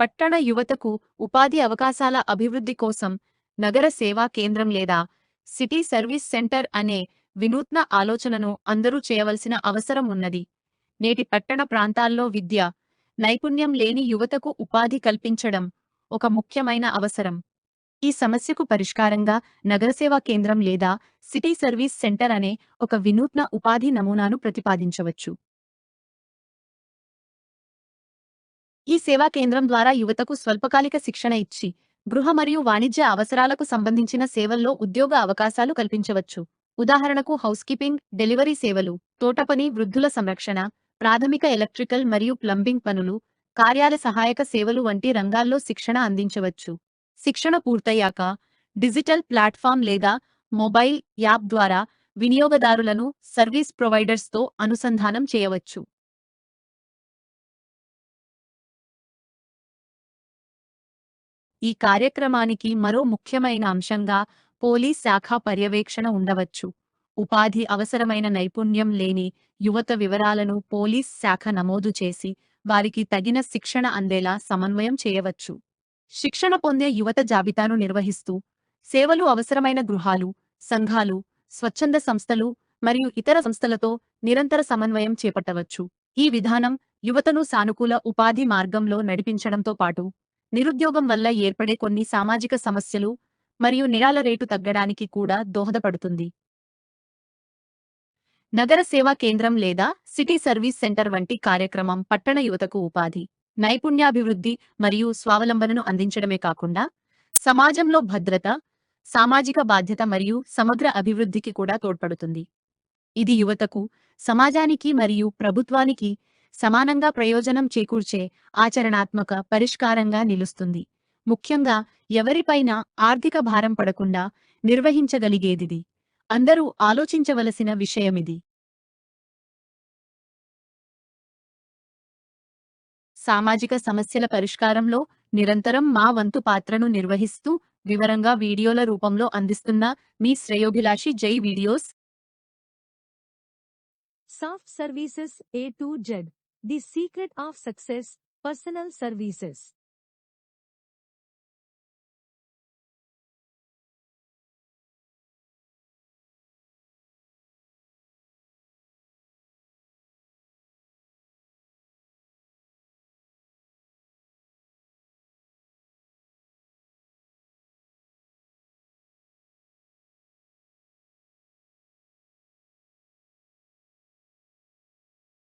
పట్టణ యువతకు ఉపాధి అవకాశాల అభివృద్ధి కోసం నగర సేవా కేంద్రం లేదా సిటీ సర్వీస్ సెంటర్ అనే వినూత్న ఆలోచనను అందరూ చేయవలసిన అవసరం ఉన్నది. నేటి పట్టణ ప్రాంతాల్లో విద్య, నైపుణ్యం లేని యువతకు ఉపాధి కల్పించడం ఒక ముఖ్యమైన అవసరం. ఈ సమస్యకు పరిష్కారంగా నగరసేవా కేంద్రం లేదా సిటీ సర్వీస్ సెంటర్ అనే ఒక వినూత్న ఉపాధి నమూనాను ప్రతిపాదించవచ్చు. ఈ సేవా కేంద్రం ద్వారా యువతకు స్వల్పకాలిక శిక్షణ ఇచ్చి, గృహ మరియు వాణిజ్య అవసరాలకు సంబంధించిన సేవల్లో ఉద్యోగ అవకాశాలు కల్పించవచ్చు. ఉదాహరణకు హౌస్ కీపింగ్, డెలివరీ సేవలు, తోటపని, వృద్ధుల సంరక్షణ, ప్రాథమిక ఎలక్ట్రికల్ మరియు ప్లంబింగ్ పనులు, కార్యాలయ సహాయక సేవలు వంటి రంగాల్లో శిక్షణ అందించవచ్చు. శిక్షణ పూర్తయ్యాక డిజిటల్ ప్లాట్ఫామ్ లేదా మొబైల్ యాప్ ద్వారా వినియోగదారులను సర్వీస్ ప్రొవైడర్స్తో అనుసంధానం చేయవచ్చు. ఈ కార్యక్రమానికి మరో ముఖ్యమైన అంశంగా పోలీస్ శాఖ పర్యవేక్షణ ఉండవచ్చు. ఉపాధి అవసరమైన నైపుణ్యం లేని యువత వివరాలను పోలీస్ శాఖ నమోదు చేసి వారికి తగిన శిక్షణ అందేలా సమన్వయం చేయవచ్చు. శిక్షణ పొందే యువత జాబితాను నిర్వహిస్తూ సేవలు అవసరమైన గృహాలు, సంఘాలు, స్వచ్ఛంద సంస్థలు మరియు ఇతర సంస్థలతో నిరంతర సమన్వయం చేపట్టవచ్చు. ఈ విధానం యువతను సానుకూల ఉపాధి మార్గంలో నడిపించడంతో పాటు నిరుద్యోగం వల్ల ఏర్పడే కొన్ని సామాజిక సమస్యలు మరియు నేరాల రేటు తగ్గడానికి కూడా దోహదపడుతుంది. నగర సేవా కేంద్రం లేదా సిటీ సర్వీస్ సెంటర్ వంటి కార్యక్రమం పట్టణ యువతకు ఉపాధి, నైపుణ్యాభివృద్ధి మరియు స్వావలంబనను అందించడమే కాకుండా సమాజంలో భద్రత, సామాజిక బాధ్యత మరియు సమగ్ర అభివృద్ధికి కూడా తోడ్పడుతుంది. ఇది యువతకు, సమాజానికి మరియు ప్రభుత్వానికి సమానంగా ప్రయోజనం చేకూర్చే ఆచరణాత్మక పరిష్కారంగా నిలుస్తుంది. ముఖ్యంగా ఎవరిపైనా ఆర్థిక భారం పడకుండా నిర్వహించగలిగేదిది. అందరూ ఆలోచించవలసిన విషయమిది. సామాజిక సమస్యల పరిష్కారంలో నిరంతరం మా వంతు పాత్రను నిర్వహిస్తూ వివరంగా వీడియోల రూపంలో అందిస్తున్న మీ శ్రేయోభిలాషి జై videos. Soft Services A to Z. The Secret of Success, Personal Services.